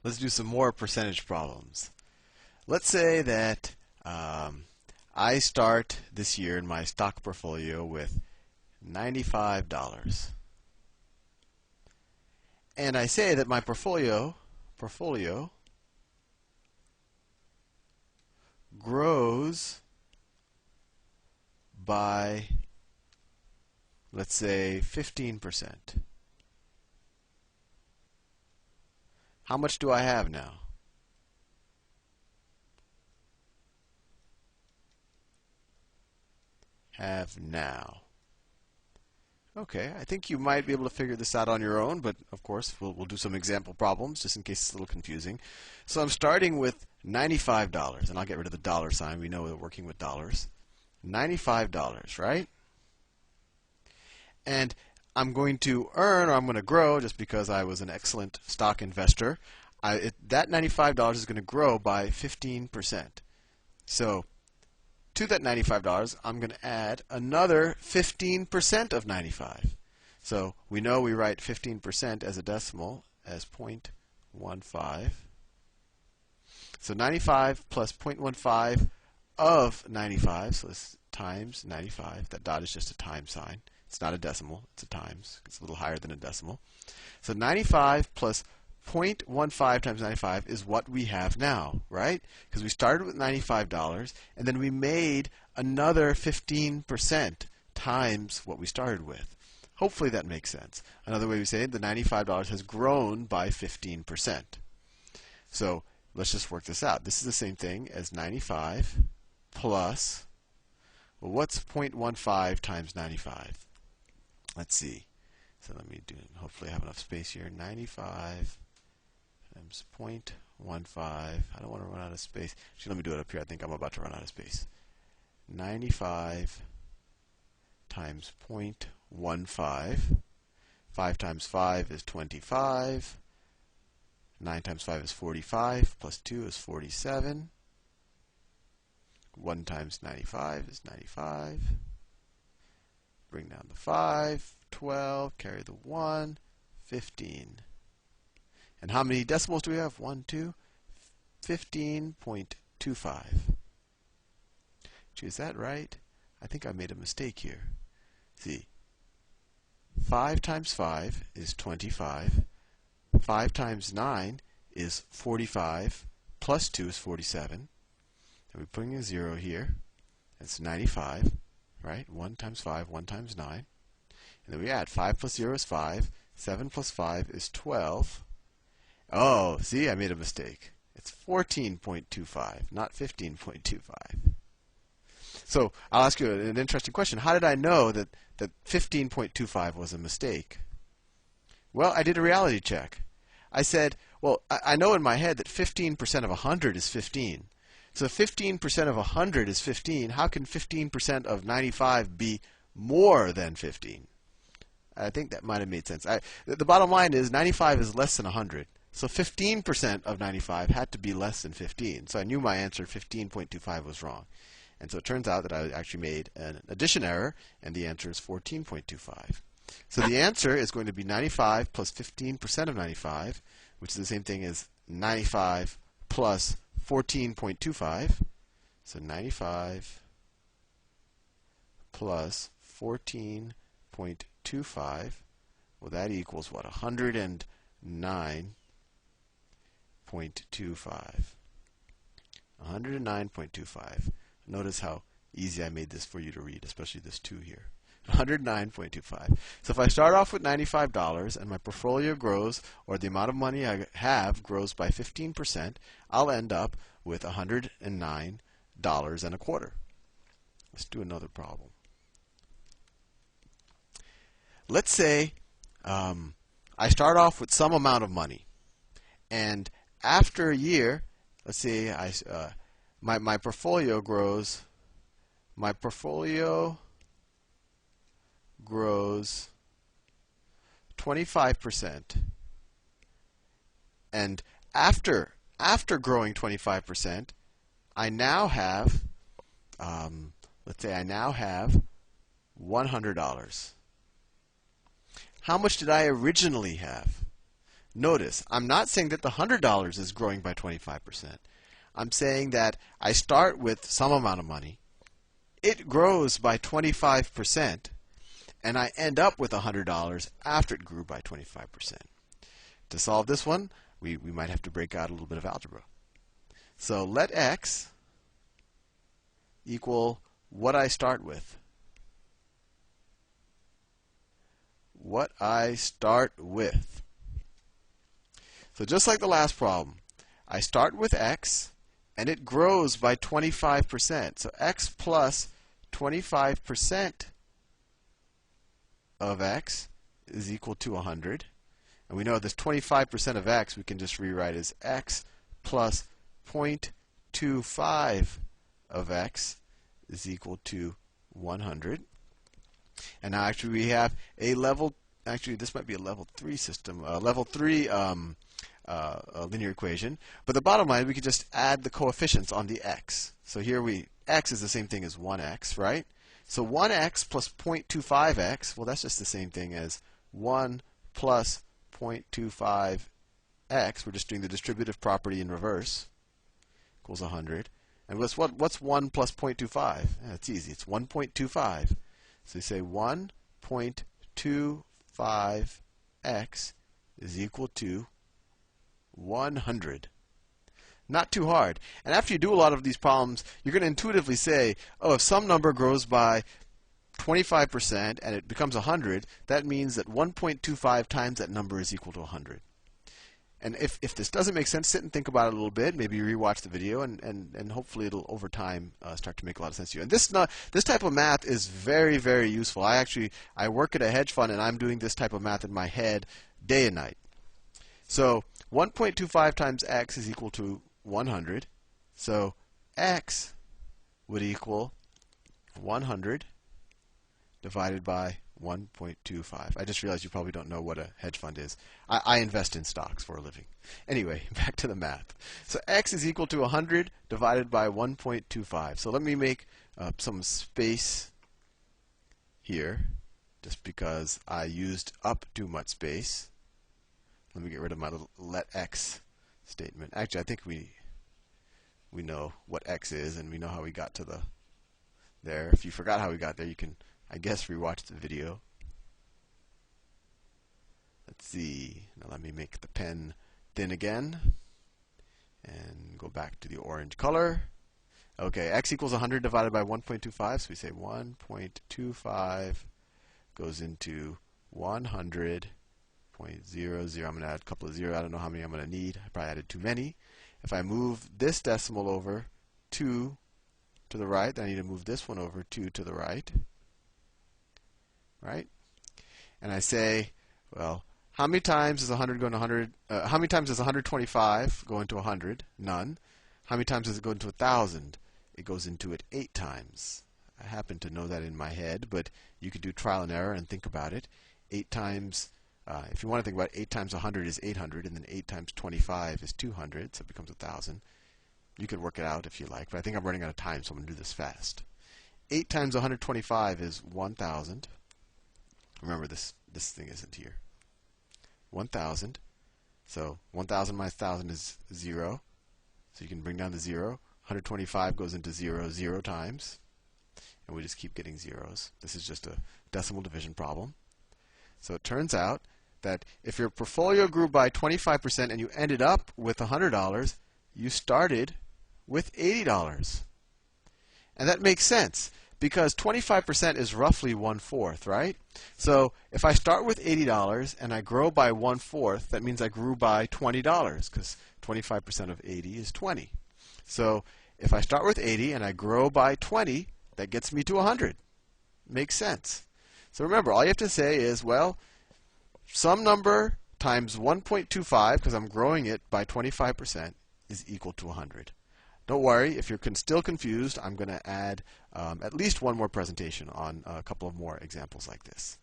Let's do some more percentage problems. Let's say that I start this year in my stock portfolio with $95. And I say that my portfolio grows by, let's say, 15%. How much do I have now? Have now. Okay, I think you might be able to figure this out on your own, but of course we'll do some example problems just in case it's a little confusing. So I'm starting with $95, and I'll get rid of the dollar sign. We know we're working with dollars. $95, right? And I'm going to earn, or I'm going to grow, just because I was an excellent stock investor. That $95 is going to grow by 15%. So to that $95, I'm going to add another 15% of 95. So we know we write 15% as a decimal as 0.15. So 95 plus 0.15 of 95, so this times 95. That dot is just a times sign. It's not a decimal, it's a times. It's a little higher than a decimal. So 95 plus 0.15 times 95 is what we have now, right? Because we started with $95, and then we made another 15% times what we started with. Hopefully that makes sense. Another way we say it, the $95 has grown by 15%. So let's just work this out. This is the same thing as 95 plus, well, what's 0.15 times 95? Let's see. So let me do, hopefully I have enough space here. 95 times 0.15. I don't want to run out of space. Actually, let me do it up here. I think I'm about to run out of space. 95 times 0.15. 5 times 5 is 25. 9 times 5 is 45. Plus 2 is 47. 1 times 95 is 95. Bring down the 5. 12. Carry the 1. 15. And how many decimals do we have? 1, 2. 15.25. Gee, is that right? I think I made a mistake here. See, 5 times 5 is 25. 5 times 9 is 45. Plus 2 is 47. And we're putting a 0 here. That's 95, right? 1 times 5, 1 times 9. And then we add 5 plus 0 is 5. 7 plus 5 is 12. Oh, see, I made a mistake. It's 14.25, not 15.25. So I'll ask you an interesting question. How did I know that 15.25 was a mistake? Well, I did a reality check. I said, well, I know in my head that 15% of 100 is 15. So if 15% of 100 is 15, how can 15% of 95 be more than 15? I think that might have made sense. The bottom line is 95 is less than 100. So 15% of 95 had to be less than 15. So I knew my answer, 15.25, was wrong. And so it turns out that I actually made an addition error, and the answer is 14.25. So the answer is going to be 95 plus 15% of 95, which is the same thing as 95 plus 14.25. So 95 plus 14.25. Well, that equals what? 109.25. 109.25. Notice how easy I made this for you to read, especially this 2 here. 109.25. So if I start off with $95 and my portfolio grows, or the amount of money I have grows by 15%, I'll end up with $109.25. Let's do another problem. Let's say I start off with some amount of money, and after a year, let's say my portfolio grows. My portfolio grows 25%, and after growing 25%, I now have, let's say I now have $100. How much did I originally have? Notice, I'm not saying that the $100 is growing by 25%. I'm saying that I start with some amount of money. It grows by 25%, and I end up with $100 after it grew by 25%. To solve this one, we might have to break out a little bit of algebra. So let x equal what I start with. What I start with. So just like the last problem, I start with x, and it grows by 25%. So x plus 25% of x is equal to 100. And we know this 25% of x we can just rewrite as x plus 0.25 of x is equal to 100. And now actually we have a level, actually this might be a level 3 system, level 3 linear equation. But the bottom line, we can just add the coefficients on the x. So here x is the same thing as 1x, right? So 1x plus 0.25x, well that's just the same thing as 1 plus 0.25x. We're just doing the distributive property in reverse. Equals 100. And what's 1 plus 0.25? It's easy. It's 1.25. So you say 1.25x is equal to 100. Not too hard. And after you do a lot of these problems, you're going to intuitively say, oh, if some number grows by 25% and it becomes 100, that means that 1.25 times that number is equal to 100. And if this doesn't make sense, sit and think about it a little bit. Maybe rewatch the video, and hopefully it'll, over time, start to make a lot of sense to you. And this type of math is very, very useful. I work at a hedge fund, and I'm doing this type of math in my head day and night. So 1.25 times x is equal to 100. So x would equal 100 divided by 1.25. I just realized you probably don't know what a hedge fund is. I invest in stocks for a living. Anyway, back to the math. So x is equal to 100 divided by 1.25. So let me make some space here, just because I used up too much space. Let me get rid of my little let x statement. Actually, I think we know what x is, and we know how we got to there. If you forgot how we got there, you can, I guess, rewatch the video. Let's see. Now let me make the pen thin again and go back to the orange color. Okay, x equals 100 divided by 1.25. So we say 1.25 goes into 100.00. I'm going to add a couple of zeros. I don't know how many I'm going to need. I probably added too many. If I move this decimal over 2 to the right, then I need to move this one over 2 to the right. Right? And I say, well, how many times is 100 going to 100? How many times does 125 go into 100? None. How many times does it go into 1,000? It goes into it 8 times. I happen to know that in my head, but you could do trial and error and think about it. 8 times, if you want to think about it, 8 times 100 is 800, and then 8 times 25 is 200, so it becomes 1,000. You could work it out if you like, but I think I'm running out of time, so I'm going to do this fast. 8 times 125 is 1,000. Remember, this thing isn't here. 1,000. So 1,000 minus 1,000 is 0. So you can bring down the 0. 125 goes into 0 0 times. And we just keep getting zeros. This is just a decimal division problem. So it turns out that if your portfolio grew by 25% and you ended up with $100, you started with $80. And that makes sense, because 25% is roughly 1/4, right? So if I start with $80 and I grow by 1/4, that means I grew by $20, because 25% of 80 is 20. So if I start with 80 and I grow by 20, that gets me to 100. Makes sense. So remember, all you have to say is, well, some number times 1.25, because I'm growing it by 25%, is equal to 100. Don't worry, if you're still confused, I'm going to add at least one more presentation on a couple of more examples like this.